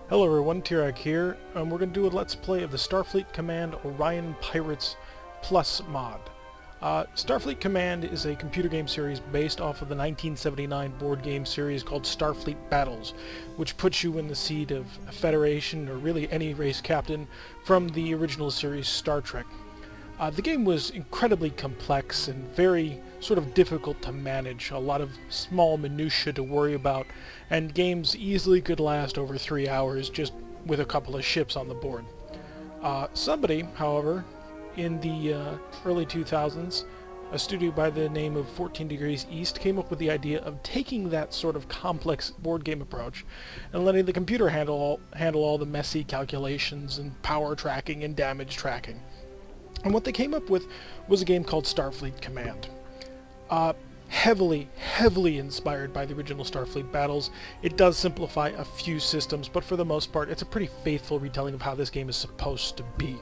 Hello everyone, Tirak here, and we're going to do a Let's Play of the Starfleet Command Orion Pirates Plus mod. Starfleet Command is a computer game series based off of the 1979 board game series called Starfleet Battles, which puts you in the seat of a Federation, or really any race captain, from the original series Star Trek. The game was incredibly complex and very sort of difficult to manage, a lot of small minutiae to worry about, and games easily could last over 3 hours just with a couple of ships on the board. Somebody, however, in the early 2000s, a studio by the name of 14 Degrees East came up with the idea of taking that sort of complex board game approach and letting the computer handle all the messy calculations and power tracking and damage tracking. And what they came up with was a game called Starfleet Command. Heavily inspired by the original Starfleet Battles. It does simplify a few systems, but for the most part, it's a pretty faithful retelling of how this game is supposed to be.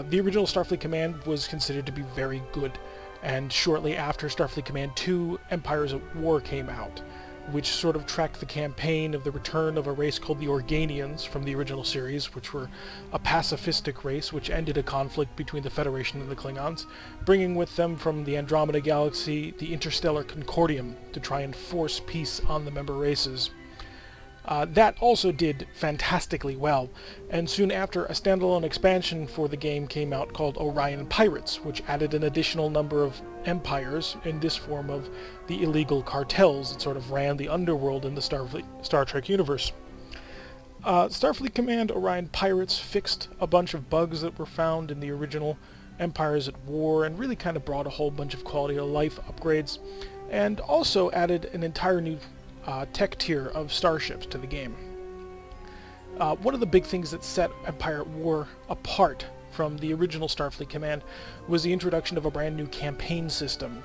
The original Starfleet Command was considered to be very good, and shortly after Starfleet Command 2, Empires at War came out, which sort of tracked the campaign of the return of a race called the Organians from the original series, which were a pacifistic race which ended a conflict between the Federation and the Klingons, bringing with them from the Andromeda Galaxy the interstellar Concordium to try and force peace on the member races. That also did fantastically well, and soon after a standalone expansion for the game came out called Orion Pirates, which added an additional number of empires in this form of the illegal cartels that sort of ran the underworld in the Star Trek universe. Starfleet Command Orion Pirates fixed a bunch of bugs that were found in the original Empires at War and really kind of brought a whole bunch of quality of life upgrades, and also added an entire new tech tier of starships to the game. One of the big things that set Empire at War apart from the original Starfleet Command was the introduction of a brand new campaign system.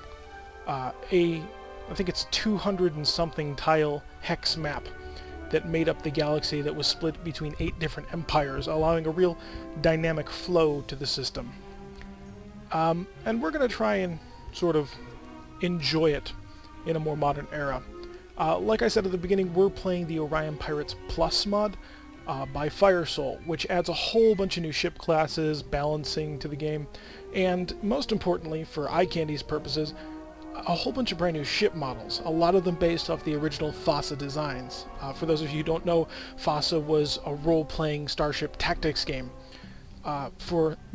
I think it's 200 and something tile hex map that made up the galaxy that was split between 8 different empires, allowing a real dynamic flow to the system. And we're going to try and sort of enjoy it in a more modern era. Like I said at the beginning, we're playing the Orion Pirates Plus mod by Firesoul, which adds a whole bunch of new ship classes, balancing to the game, and most importantly, for eye candy's purposes, a whole bunch of brand new ship models, a lot of them based off the original FASA designs. For those of you who don't know, FASA was a role-playing starship tactics game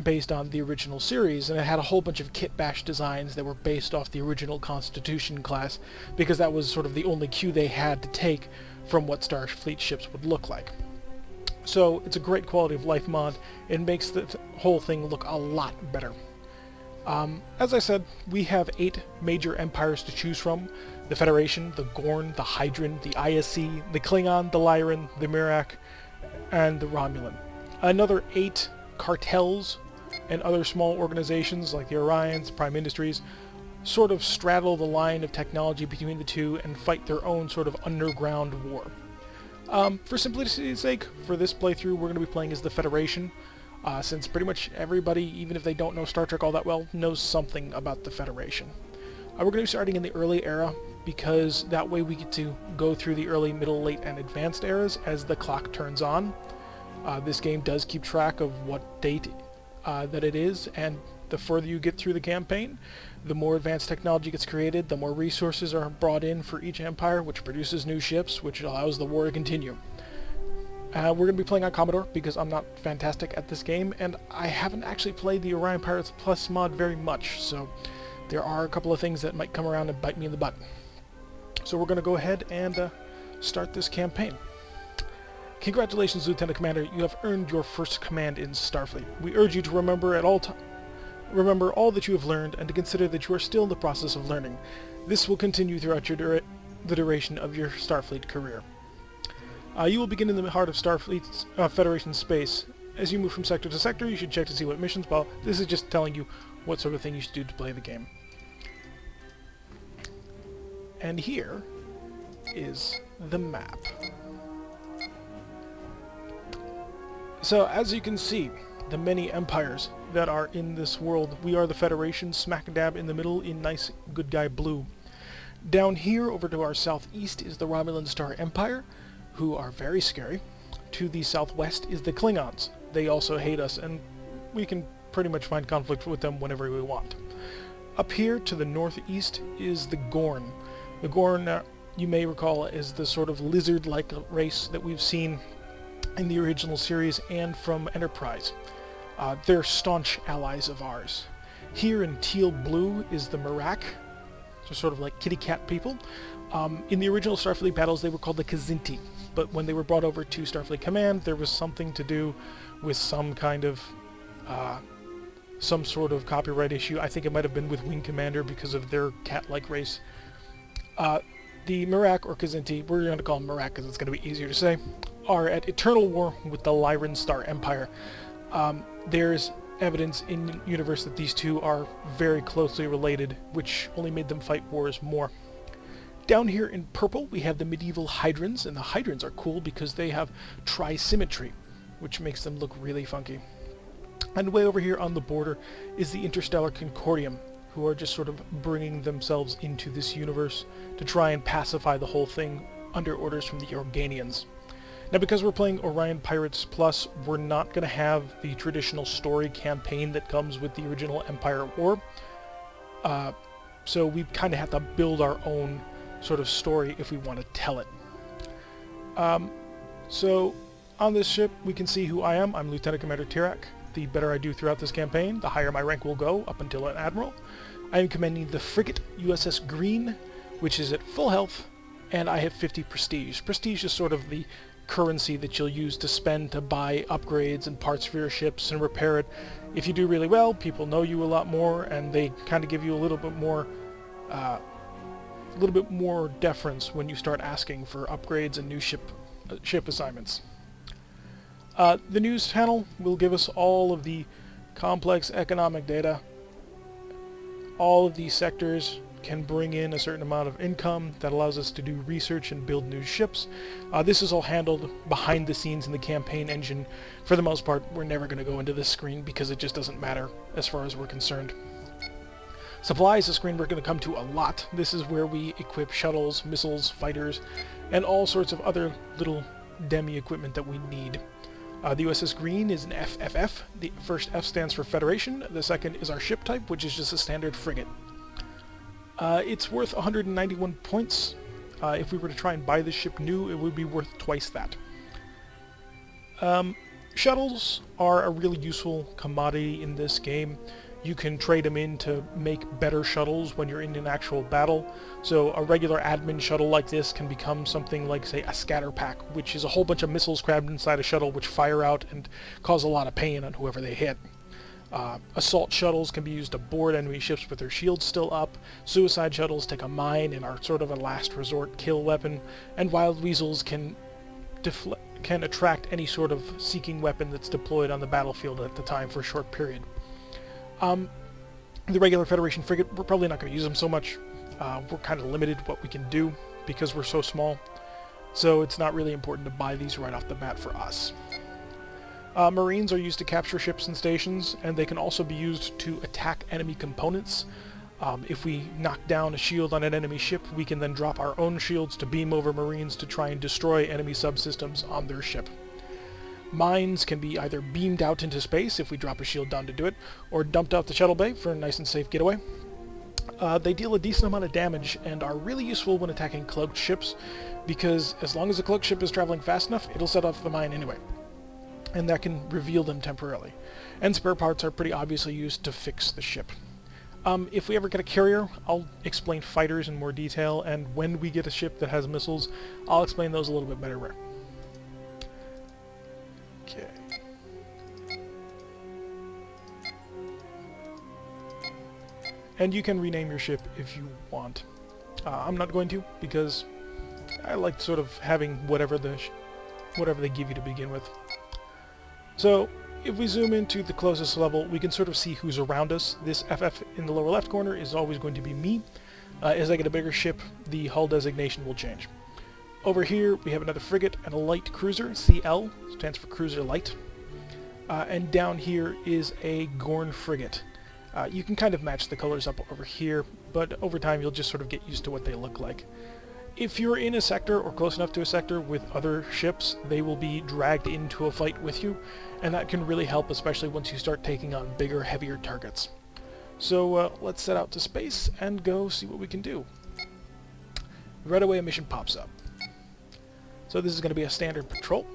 based on the original series, and it had a whole bunch of kit bash designs that were based off the original Constitution class, because that was sort of the only cue they had to take from what Starfleet ships would look like. So it's a great quality of life mod. It makes the whole thing look a lot better. As I said, we have 8 major empires to choose from: the Federation, the Gorn, the Hydran, the ISC, the Klingon, the Lyran, the Mirak, and the Romulan. Another 8 cartels and other small organizations like the Orions, Prime Industries, sort of straddle the line of technology between the two and fight their own sort of underground war. For simplicity's sake, for this playthrough, we're going to be playing as the Federation, since pretty much everybody, even if they don't know Star Trek all that well, knows something about the Federation. We're going to be starting in the early era, because that way we get to go through the early, middle, late, and advanced eras as the clock turns on. This game does keep track of what date that it is, and the further you get through the campaign, the more advanced technology gets created, the more resources are brought in for each empire, which produces new ships, which allows the war to continue. We're going to be playing on Commodore, because I'm not fantastic at this game, and I haven't actually played the Orion Pirates Plus mod very much, so there are a couple of things that might come around and bite me in the butt. So we're going to go ahead and start this campaign. Congratulations, Lieutenant Commander, you have earned your first command in Starfleet. We urge you to remember all that you have learned, and to consider that you are still in the process of learning. This will continue throughout the duration of your Starfleet career. You will begin in the heart of Starfleet's Federation space. As you move from sector to sector, you should check to see what missions. Well, this is just telling you what sort of thing you should do to play the game. And here is the map. So, as you can see, the many empires that are in this world, we are the Federation, smack dab in the middle in nice good guy blue. Down here, over to our southeast, is the Romulan Star Empire, who are very scary. to the southwest is the Klingons. They also hate us, and we can pretty much find conflict with them whenever we want. Up here to the northeast is the Gorn. The Gorn, you may recall, is the sort of lizard-like race that we've seen in the original series and from Enterprise. They're staunch allies of ours. Here in teal blue is the Merak, so sort of like kitty cat people. In the original Starfleet Battles, they were called the Kzinti, but when they were brought over to Starfleet Command, there was something to do with some kind of some sort of copyright issue. I think it might have been with Wing Commander because of their cat-like race. The Merak, or Kzinti, we're going to call them Merak because it's going to be easier to say, are at eternal war with the Lyran Star Empire. There's evidence in universe that these two are very closely related, which only made them fight wars more. Down here in purple, we have the medieval Hydrons, and the Hydrons are cool because they have trisymmetry, which makes them look really funky. And way over here on the border is the Interstellar Concordium, who are just sort of bringing themselves into this universe to try and pacify the whole thing under orders from the Organians. Now, because we're playing Orion Pirates Plus, we're not going to have the traditional story campaign that comes with the original Empire War. So we kind of have to build our own sort of story if we want to tell it. So on this ship, we can see who I am. I'm Lieutenant Commander Tirak. The better I do throughout this campaign, the higher my rank will go, up until an Admiral. I am commanding the frigate USS Green, which is at full health, and I have 50 prestige. Prestige is sort of the currency that you'll use to spend to buy upgrades and parts for your ships and repair it. If you do really well, people know you a lot more, and they kind of give you a little bit more deference when you start asking for upgrades and new ship assignments. The news panel will give us all of the complex economic data. All of these sectors can bring in a certain amount of income that allows us to do research and build new ships. This is all handled behind the scenes in the campaign engine. For the most part, we're never going to go into this screen because it just doesn't matter as far as we're concerned. Supply is a screen we're going to come to a lot. This is where we equip shuttles, missiles, fighters, and all sorts of other little demi equipment that we need. The USS Green is an FFF. The first F stands for Federation. The second is our ship type, which is just a standard frigate. It's worth 191 points. If we were to try and buy this ship new, it would be worth twice that. Shuttles are a really useful commodity in this game. You can trade them in to make better shuttles when you're in an actual battle. So a regular admin shuttle like this can become something like, say, a scatter pack, which is a whole bunch of missiles crammed inside a shuttle which fire out and cause a lot of pain on whoever they hit. Assault shuttles can be used to board enemy ships with their shields still up. Suicide shuttles take a mine and are sort of a last resort kill weapon. And Wild Weasels can attract any sort of seeking weapon that's deployed on the battlefield at the time for a short period. The regular Federation frigate, we're probably not going to use them so much. We're kind of limited what we can do because we're so small. So it's not really important to buy these right off the bat for us. Marines are used to capture ships and stations, and they can also be used to attack enemy components. If we knock down a shield on an enemy ship, we can then drop our own shields to beam over Marines to try and destroy enemy subsystems on their ship. Mines can be either beamed out into space if we drop a shield down to do it, or dumped out the shuttle bay for a nice and safe getaway. They deal a decent amount of damage and are really useful when attacking cloaked ships, because as long as the cloaked ship is traveling fast enough, it'll set off the mine anyway, and that can reveal them temporarily. And spare parts are pretty obviously used to fix the ship. If we ever get a carrier, I'll explain fighters in more detail, and when we get a ship that has missiles, I'll explain those a little bit better. Okay. And you can rename your ship if you want. I'm not going to, because I like sort of having whatever they give you to begin with. So, if we zoom into the closest level, we can sort of see who's around us. This FF in the lower left corner is always going to be me. As I get a bigger ship, the hull designation will change. Over here, we have another frigate and a light cruiser, CL, stands for Cruiser Light. And down here is a Gorn frigate. You can kind of match the colors up over here, but over time you'll just sort of get used to what they look like. If you're in a sector or close enough to a sector with other ships, they will be dragged into a fight with you, and that can really help, especially once you start taking on bigger, heavier targets. So let's set out to space and go see what we can do. Right away a mission pops up. So this is going to be a standard patrol.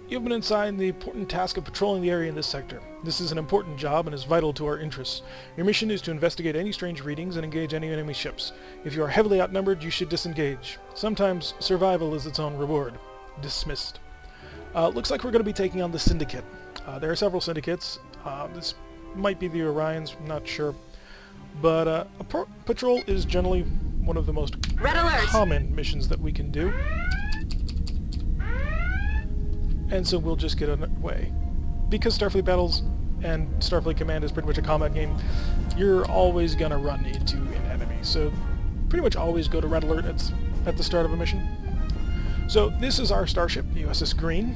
You've been assigned the important task of patrolling the area in this sector. This is an important job and is vital to our interests. Your mission is to investigate any strange readings and engage any enemy ships. If you are heavily outnumbered, you should disengage. Sometimes survival is its own reward. Dismissed. Looks like we're going to be taking on the Syndicate. There are several syndicates. This might be the Orions, I'm not sure. But a patrol is generally one of the most common missions that we can do. And so we'll just get underway. Because Starfleet Battles and Starfleet Command is pretty much a combat game, you're always going to run into an enemy. So pretty much always go to Red Alert at the start of a mission. So this is our starship, the USS Green,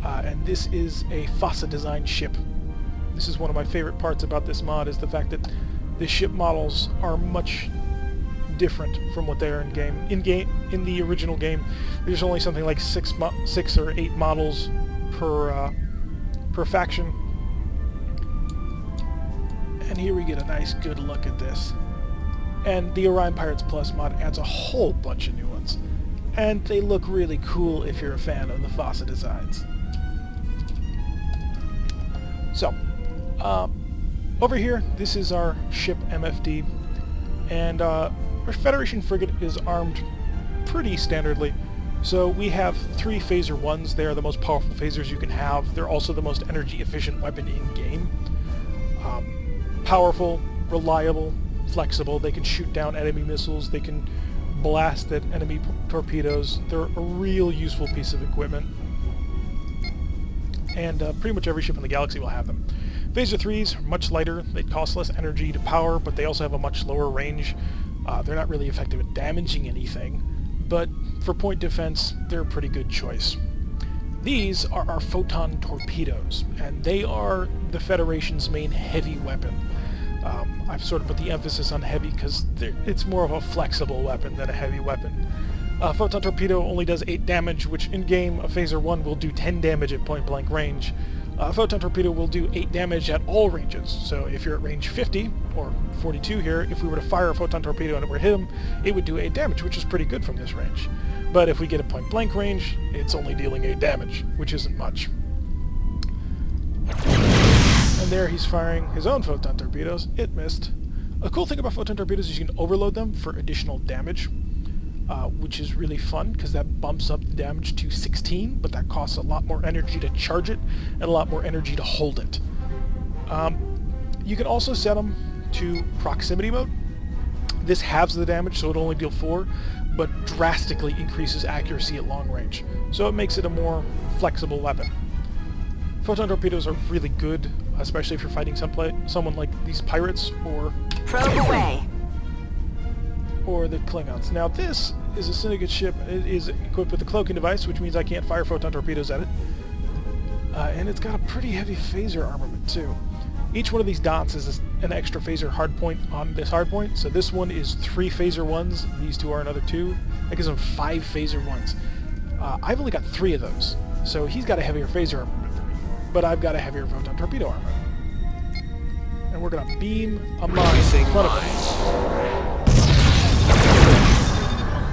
and this is a FOSSA-designed ship. This is one of my favorite parts about this mod, is the fact that the ship models are much different from what they are in game. In the original game, there's only something like 6 or 8 models per faction. And here we get a nice good look at this. And the Orion Pirates Plus mod adds a whole bunch of new ones. And they look really cool if you're a fan of the FOSSA designs. So, over here, this is our ship MFD. And our Federation frigate is armed pretty standardly. So we have 3 phaser 1s. They are the most powerful phasers you can have. They're also the most energy efficient weapon in-game. Powerful, reliable, flexible. They can shoot down enemy missiles. They can blast at enemy torpedoes. They're a real useful piece of equipment. And pretty much every ship in the galaxy will have them. Phaser 3s are much lighter. They cost less energy to power, but they also have a much lower range. They're not really effective at damaging anything, but for point defense, they're a pretty good choice. These are our photon torpedoes, and they are the Federation's main heavy weapon. I've sort of put the emphasis on heavy because it's more of a flexible weapon than a heavy weapon. Photon torpedo only does 8 damage, which in-game a phaser 1 will do 10 damage at point-blank range. Photon torpedo will do 8 damage at all ranges, so if you're at range 50, or 42 here, if we were to fire a photon torpedo and it were hit him, it would do 8 damage, which is pretty good from this range. But if we get a point-blank range, it's only dealing 8 damage, which isn't much. And there he's firing his own photon torpedoes. It missed. A cool thing about photon torpedoes is you can overload them for additional damage, which is really fun because that bumps up the damage to 16, but that costs a lot more energy to charge it and a lot more energy to hold it. You can also set them to proximity mode. This halves the damage, so it'll only deal 4, but drastically increases accuracy at long range. So it makes it a more flexible weapon. Photon torpedoes are really good, especially if you're fighting someone like these pirates or the Klingons. Now this is a Syndicate ship. It is equipped with a cloaking device, which means I can't fire photon torpedoes at it. And it's got a pretty heavy phaser armament too. Each one of these dots is an extra phaser hardpoint on this hardpoint. So this one is 3 phaser 1s. These 2 are another 2. That gives him 5 phaser 1s. I've only got 3 of those. So he's got a heavier phaser armament than me. But I've got a heavier photon torpedo armament. And we're going to beam a mine in front of him.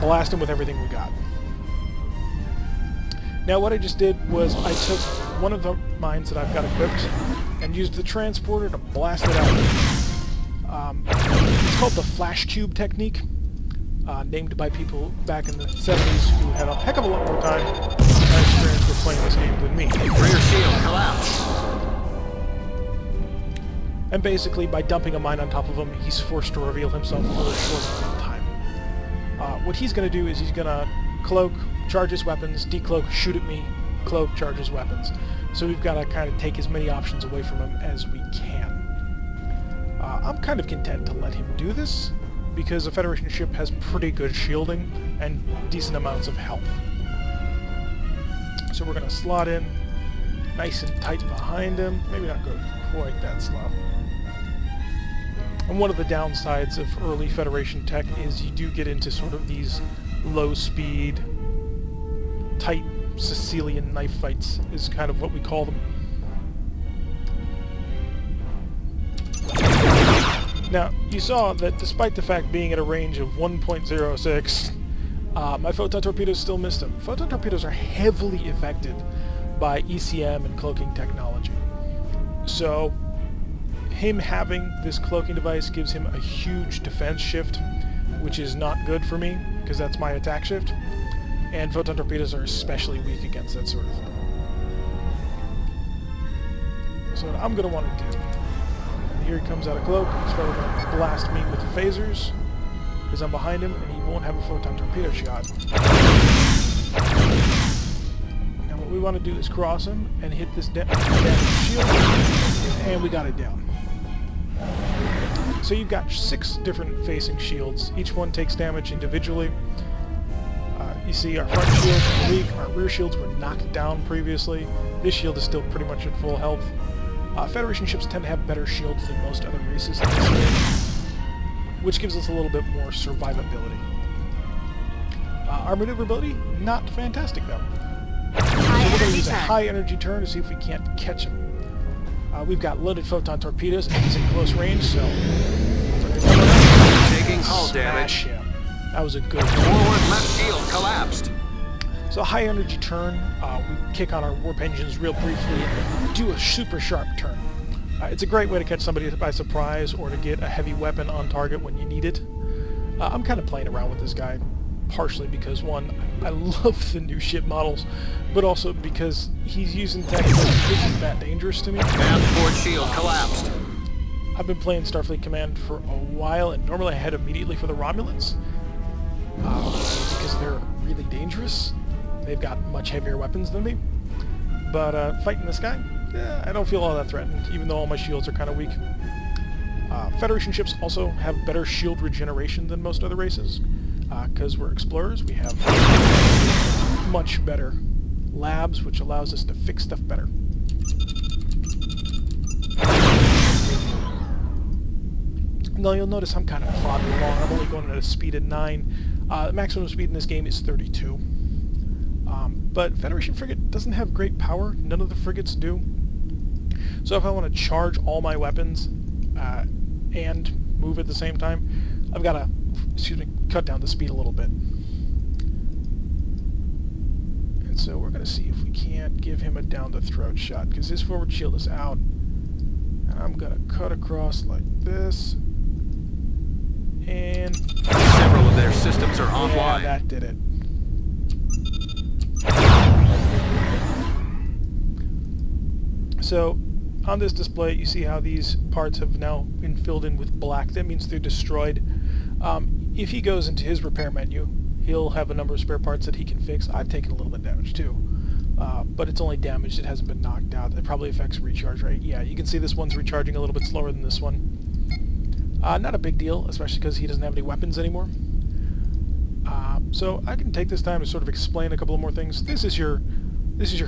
Blast him with everything we got. Now what I just did was I took one of the mines that I've got equipped and used the transporter to blast it out. It's called the flash cube technique, named by people back in the 70s who had a heck of a lot more time and experience with playing this game than me. Rear shield collapse. And basically, by dumping a mine on top of him, he's forced to reveal himself for a short amount of time. What he's going to do is he's going to cloak, charge his weapons, decloak, shoot at me, cloak, charge his weapons. So we've got to kind of take as many options away from him as we can. I'm kind of content to let him do this, because a Federation ship has pretty good shielding and decent amounts of health. So we're going to slot in nice and tight behind him. Maybe not go quite that slow. And one of the downsides of early Federation tech is you do get into sort of these low-speed, tight Sicilian knife fights, is kind of what we call them. Now, you saw that despite the fact being at a range of 1.06, my photon torpedoes still missed him. Photon torpedoes are heavily affected by ECM and cloaking technology. So, him having this cloaking device gives him a huge defense shift, which is not good for me, because that's my attack shift. And photon torpedoes are especially weak against that sort of thing. So what I'm going to want to do, here he comes out of cloak, he's probably going to blast me with damage, because I'm behind him, and he won't have a photon torpedo shot. Now what we want to do is cross him, and hit this damage shield, and we got it down. So you've got 6 different facing shields. Each one takes damage individually. You see our front shields are weak, our rear shields were knocked down previously. This shield is still pretty much at full health. Federation ships tend to have better shields than most other races in this game, which gives us a little bit more survivability. Our maneuverability, not fantastic though. So we're going to use a high energy turn to see if we can't catch him. We've got loaded photon torpedoes, and he's in close range, so Taking hull smash damage. him. That was a good turn. Forward left shield collapsed. So high energy turn, we kick on our warp engines real briefly and do a super sharp turn. It's a great way to catch somebody by surprise or to get a heavy weapon on target when you need it. I'm kind of playing around with this guy, partially because, one, I love the new ship models, but also because he's using tech that isn't that dangerous to me. Map port shield collapsed. I've been playing Starfleet Command for a while, and normally I head immediately for the Romulans, because they're really dangerous. They've got much heavier weapons than me. But fighting this guy, I don't feel all that threatened, even though all my shields are kind of weak. Federation ships also have better shield regeneration than most other races. Because we're explorers, we have much better labs, which allows us to fix stuff better. Now you'll notice I'm kind of plodding along. I'm only going at a speed of 9. The maximum speed in this game is 32. But Federation frigate doesn't have great power. None of the frigates do. So if I want to charge all my weapons and move at the same time, I've got to, cut down the speed a little bit. And so we're going to see if we can't give him a down-the-throat shot, because his forward shield is out. And I'm going to cut across like this. And Several of their systems are offline. yeah, that did it. So, on this display, you see how these parts have now been filled in with black. That means they're destroyed. If he goes into his repair menu, he'll have a number of spare parts that he can fix. I've taken a little bit of damage too, but it's only damaged. It hasn't been knocked out. It probably affects recharge rate. Yeah, you can see this one's recharging a little bit slower than this one. Not a big deal, especially because he doesn't have any weapons anymore. So I can take this time to sort of explain a couple of more things. This is your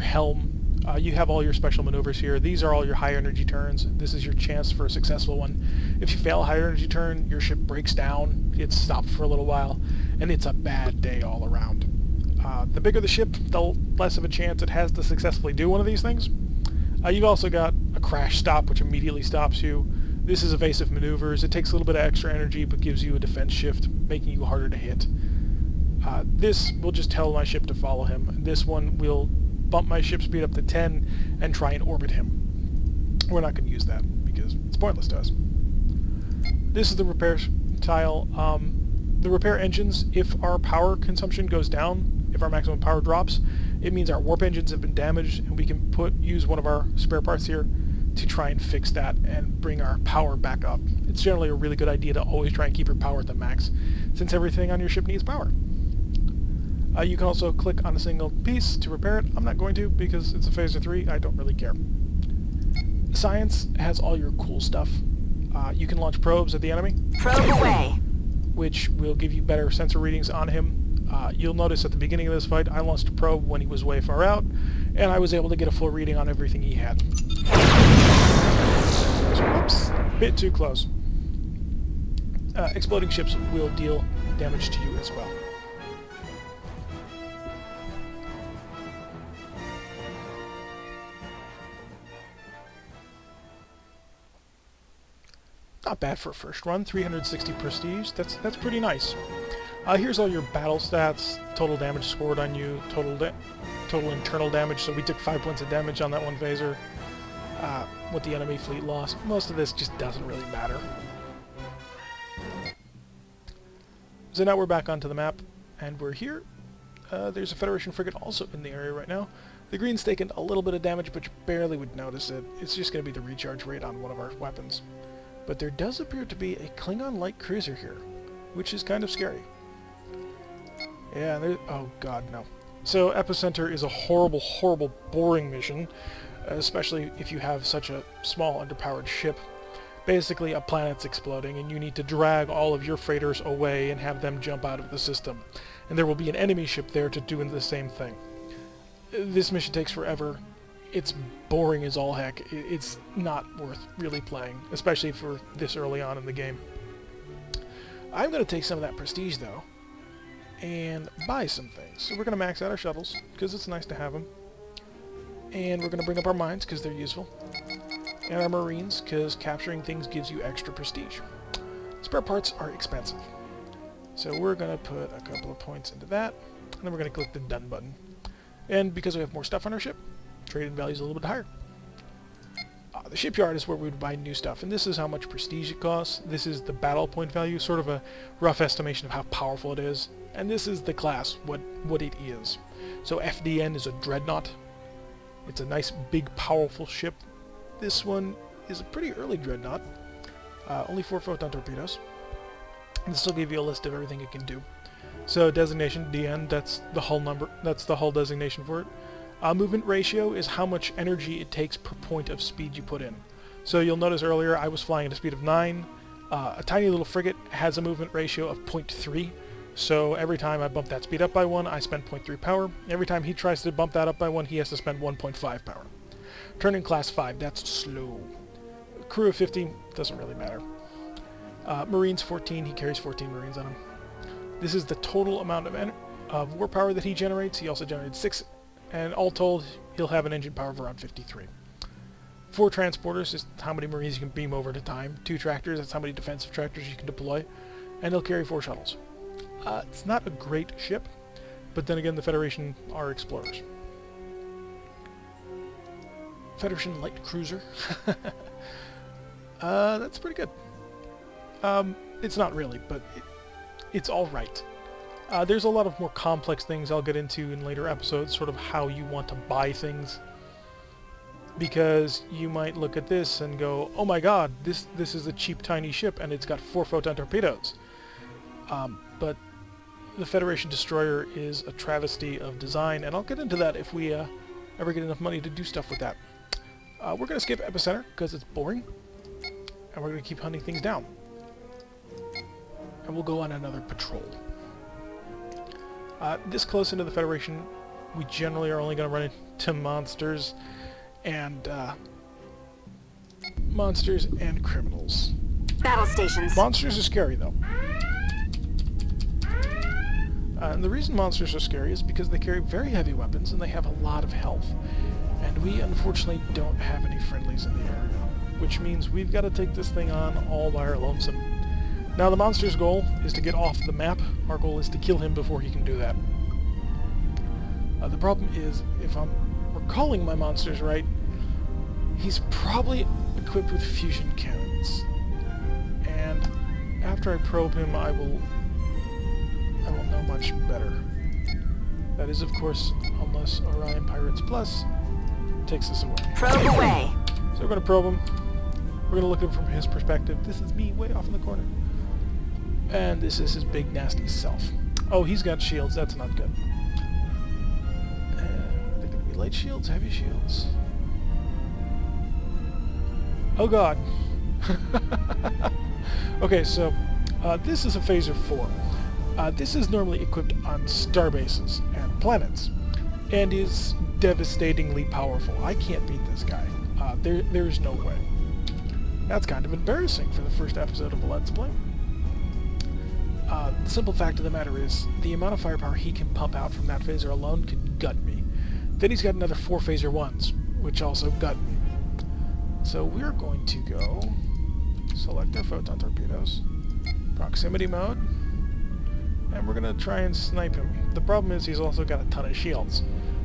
helm. You have all your special maneuvers here. These are all your high energy turns. This is your chance for a successful one. If you fail a high energy turn, your ship breaks down, gets stopped for a little while, and it's a bad day all around. The bigger the ship, the less of a chance it has to successfully do one of these things. You've also got a crash stop, which immediately stops you. This is evasive maneuvers. It takes a little bit of extra energy, but gives you a defense shift, making you harder to hit. This will just tell my ship to follow him. This one will bump my ship speed up to 10 and try and orbit him. We're not going to use that because it's pointless to us. This is the repair tile. The repair engines, if our power consumption goes down, if our maximum power drops, it means our warp engines have been damaged, and we can use one of our spare parts here to try and fix that and bring our power back up. It's generally a really good idea to always try and keep your power at the max, since everything on your ship needs power. You can also click on a single piece to repair it. I'm not going to because it's a Phaser 3. I don't really care. Science has all your cool stuff. You can launch probes at the enemy. Probe away. Which will give you better sensor readings on him. You'll notice at the beginning of this fight, I launched a probe when he was way far out, and I was able to get a full reading on everything he had. So, whoops, a bit too close. exploding ships will deal damage to you as well. Not bad for a first run, 360 prestige, that's pretty nice. Here's all your battle stats, total damage scored on you, total internal damage, so we took 5 points of damage on that one phaser. What the enemy fleet lost. Most of this just doesn't really matter. So now we're back onto the map, and we're here. There's a Federation frigate also in the area right now. The green's taken a little bit of damage, but you barely would notice it. It's just going to be the recharge rate on one of our weapons. But there does appear to be a Klingon light cruiser here, which is kind of scary. Yeah, oh god, no. So Epicenter is a horrible, horrible, boring mission, especially if you have such a small, underpowered ship. Basically, a planet's exploding, and you need to drag all of your freighters away and have them jump out of the system. And there will be an enemy ship there to do the same thing. This mission takes forever. It's boring as all heck. It's not worth really playing, especially for this early on in the game. I'm going to take some of that prestige, though, and buy some things. So we're going to max out our shuttles, because it's nice to have them. And we're going to bring up our mines, because they're useful. And our marines, because capturing things gives you extra prestige. Spare parts are expensive. So we're going to put a couple of points into that, and then we're going to click the Done button. And because we have more stuff on our ship, trade-in value is a little bit higher. The shipyard is where we would buy new stuff, and this is how much prestige it costs. This is the battle point value, sort of a rough estimation of how powerful it is. And this is the class, what it is. So FDN is a dreadnought. It's a nice, big, powerful ship. This one is a pretty early dreadnought. Only 4 photon torpedoes. This will give you a list of everything it can do. So designation, DN, that's the hull number, that's the hull designation for it. Movement ratio is how much energy it takes per point of speed you put in. So you'll notice earlier I was flying at a speed of 9. A tiny little frigate has a movement ratio of 0.3. So every time I bump that speed up by 1, I spend 0.3 power. Every time he tries to bump that up by 1, he has to spend 1.5 power. Turning class 5, that's slow. Crew of 50, doesn't really matter. Marines 14, he carries 14 Marines on him. This is the total amount of war power that he generates. He also generated 6. And all told, he'll have an engine power of around 53. 4 transporters is how many Marines you can beam over at a time. 2 tractors, that's how many defensive tractors you can deploy. And he'll carry 4 shuttles. It's not a great ship, but then again, the Federation are explorers. Federation light cruiser. That's pretty good. It's not really, but it's alright. There's a lot of more complex things I'll get into in later episodes, sort of how you want to buy things. Because you might look at this and go, oh my god, this is a cheap tiny ship and it's got 4 photon torpedoes. But the Federation destroyer is a travesty of design, and I'll get into that if we ever get enough money to do stuff with that. We're going to skip Epicenter because it's boring, and we're going to keep hunting things down. And we'll go on another patrol. This close into the Federation, we generally are only going to run into monsters and criminals. Battle stations. Monsters are scary, though. And the reason monsters are scary is because they carry very heavy weapons and they have a lot of health. And we, unfortunately, don't have any friendlies in the area, which means we've got to take this thing on all by our lonesome. Now, the monster's goal is to get off the map. Our goal is to kill him before he can do that. The problem is, if I'm recalling my monsters right, he's probably equipped with fusion cannons. And after I probe him, I will know much better. That is, of course, unless Orion Pirates Plus takes us away. Probe away. So we're going to probe him. We're going to look at it from his perspective. This is me way off in the corner. And this is his big, nasty self. Oh, he's got shields. That's not good. Are they going to be light shields, heavy shields? Oh, God. Okay, so this is a Phaser 4. This is normally equipped on starbases and planets, and is devastatingly powerful. I can't beat this guy. There's no way. That's kind of embarrassing for the first episode of a Let's Play. The simple fact of the matter is, the amount of firepower he can pump out from that phaser alone could gut me. Then he's got another 4 phaser 1s, which also gut me. So we're going to go select our photon torpedoes, proximity mode, and we're going to try and snipe him. The problem is he's also got a ton of shields,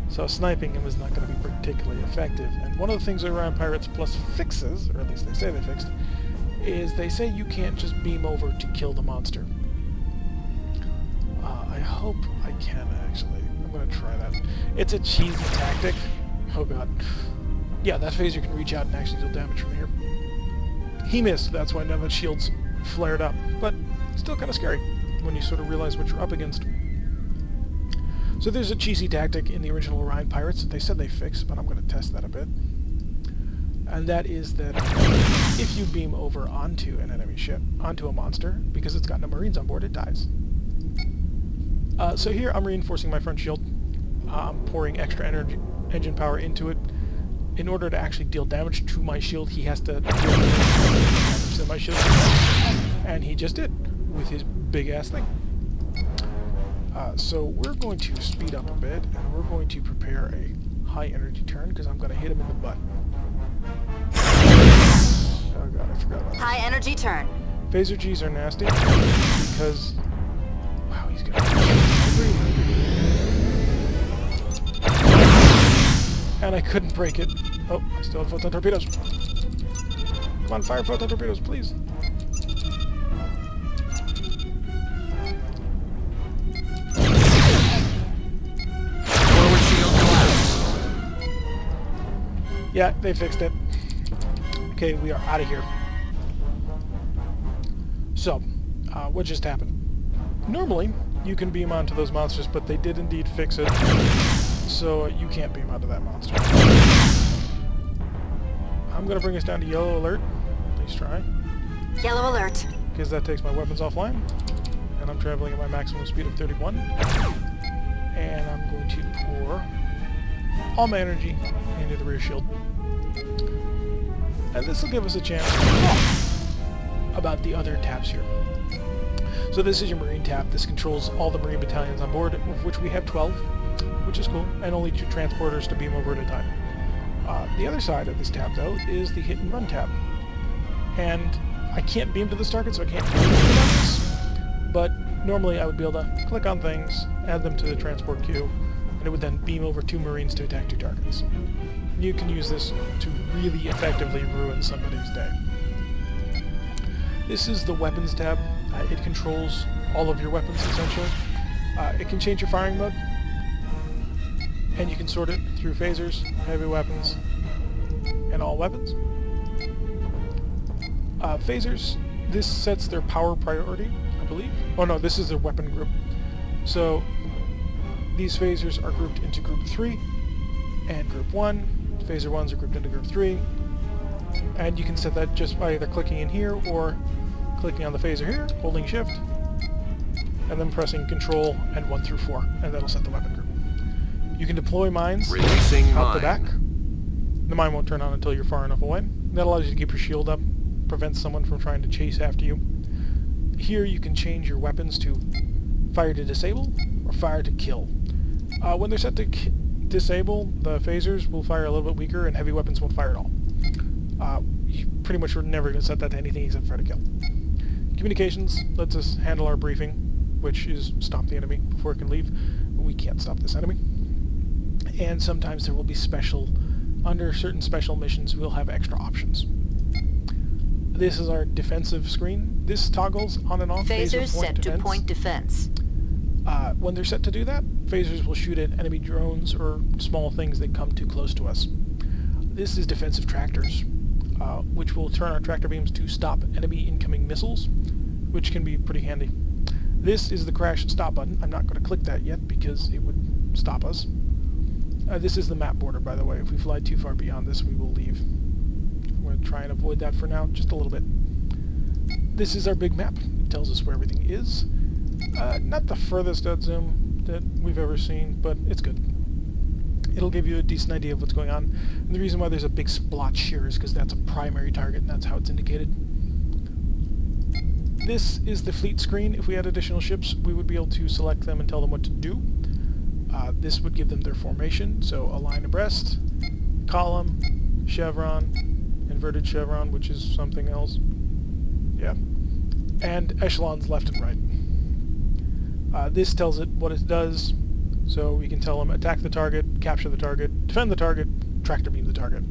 so sniping him is not going to be particularly effective. And one of the things Orion Pirates Plus fixes, or at least they say they fixed, is they say you can't just beam over to kill the monster. I hope I can, actually. I'm going to try that. It's a cheesy tactic. Oh god. Yeah, that phaser can reach out and actually deal damage from here. He missed, that's why none of the shields flared up. But still kind of scary when you sort of realize what you're up against. So there's a cheesy tactic in the original Orion Pirates that they said they fixed, but I'm going to test that a bit. And that is that if you beam over onto an enemy ship, onto a monster, because it's got no Marines on board, it dies. So here I'm reinforcing my front shield. I'm pouring extra engine power into it. In order to actually deal damage to my shield, he has to deal damage to my shield. And he just did, with his big-ass thing. So we're going to speed up a bit, and we're going to prepare a high-energy turn, because I'm going to hit him in the butt. Oh god, I forgot about that. High energy turn. Phaser Gs are nasty, because... Wow, he's got... 300. And I couldn't break it. Oh, I still have photon torpedoes. Come on, fire photon torpedoes, please. Forward shield collapsed. Yeah, they fixed it. Okay, we are out of here. So, what just happened? Normally, you can beam onto those monsters, but they did indeed fix it. So you can't beam onto that monster. I'm going to bring us down to yellow alert. Please try. Yellow alert. Because that takes my weapons offline. And I'm traveling at my maximum speed of 31. And I'm going to pour all my energy into the rear shield. And this will give us a chance to talk about the other tabs here. So this is your Marine tab. This controls all the Marine battalions on board, of which we have 12. Which is cool, and only 2 transporters to beam over at a time. The other side of this tab, though, is the hit and run tab. And I can't beam to this target, so I can't do anything about this. But normally I would be able to click on things, add them to the transport queue, and it would then beam over 2 Marines to attack 2 targets. You can use this to really effectively ruin somebody's day. This is the weapons tab. It controls all of your weapons, essentially. It can change your firing mode. And you can sort it through phasers, heavy weapons, and all weapons. Phasers, this sets their power priority, I believe. Oh no, this is their weapon group. So these phasers are grouped into group 3 and group 1. Phaser 1s are grouped into group 3. And you can set that just by either clicking in here or clicking on the phaser here, holding shift, and then pressing control and 1 through 4, and that'll set the weapon group. You can deploy mines Releasing out the mine. back. The mine won't turn on until you're far enough away. That allows you to keep your shield up, prevents someone from trying to chase after you. Here you can change your weapons to fire to disable or fire to kill. When they're set to disable, the phasers will fire a little bit weaker and heavy weapons won't fire at all. You pretty much are never going to set that to anything except fire to kill. Communications lets us handle our briefing, which is stop the enemy before it can leave. We can't stop this enemy. And sometimes there will be under certain special missions, we'll have extra options. This is our defensive screen. This toggles on and off. Phasers set to point defense. When they're set to do that, phasers will shoot at enemy drones or small things that come too close to us. This is defensive tractors, which will turn our tractor beams to stop enemy incoming missiles, which can be pretty handy. This is the crash stop button. I'm not going to click that yet because it would stop us. This is the map border, by the way. If we fly too far beyond this, we will leave. I'm going to try and avoid that for now, just a little bit. This is our big map. It tells us where everything is. Not the furthest out zoom that we've ever seen, but it's good. It'll give you a decent idea of what's going on. And the reason why there's a big splotch here is because that's a primary target, and that's how it's indicated. This is the fleet screen. If we had additional ships, we would be able to select them and tell them what to do. This would give them their formation, so align abreast, column, chevron, inverted chevron, which is something else. Yeah. And echelons left and right. This tells it what it does, so we can tell them attack the target, capture the target, defend the target, tractor beam the target.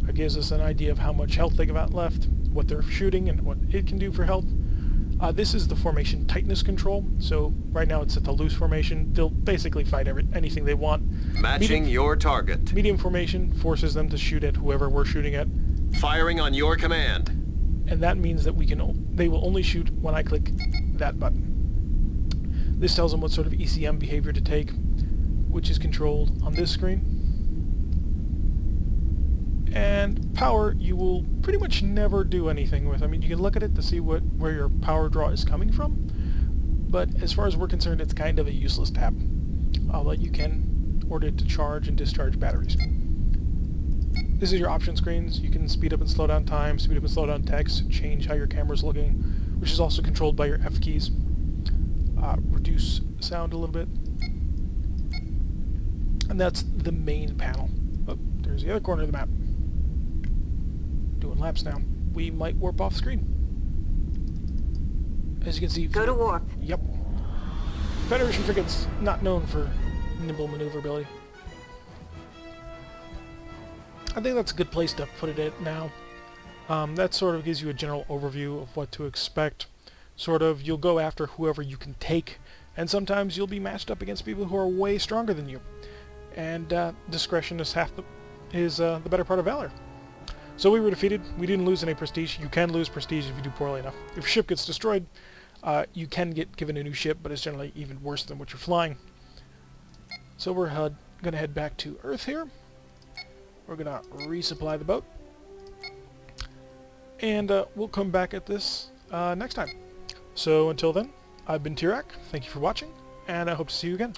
It gives us an idea of how much health they got left, what they're shooting, and what it can do for health. This is the formation tightness control, so right now it's at the loose formation. They'll basically fight anything they want. Matching your target. Medium formation forces them to shoot at whoever we're shooting at. Firing on your command. And that means that they will only shoot when I click that button. This tells them what sort of ECM behavior to take, which is controlled on this screen. And power, you will pretty much never do anything with. I mean, you can look at it to see where your power draw is coming from, but as far as we're concerned, it's kind of a useless tab. Although you can order it to charge and discharge batteries. This is your option screens. You can speed up and slow down time, speed up and slow down text, change how your camera's looking, which is also controlled by your F keys. Reduce sound a little bit. And that's the main panel. Oh, there's the other corner of the map. Doing laps now. We might warp off screen. As you can see... Go to warp. Yep. Federation frigates, not known for nimble maneuverability. I think that's a good place to put it at now. That sort of gives you a general overview of what to expect. Sort of, you'll go after whoever you can take, and sometimes you'll be matched up against people who are way stronger than you. And discretion is the better part of valor. So we were defeated. We didn't lose any prestige. You can lose prestige if you do poorly enough. If your ship gets destroyed, you can get given a new ship, but it's generally even worse than what you're flying. So we're going to head back to Earth here. We're going to resupply the boat. And we'll come back at this next time. So until then, I've been Tirak. Thank you for watching, and I hope to see you again.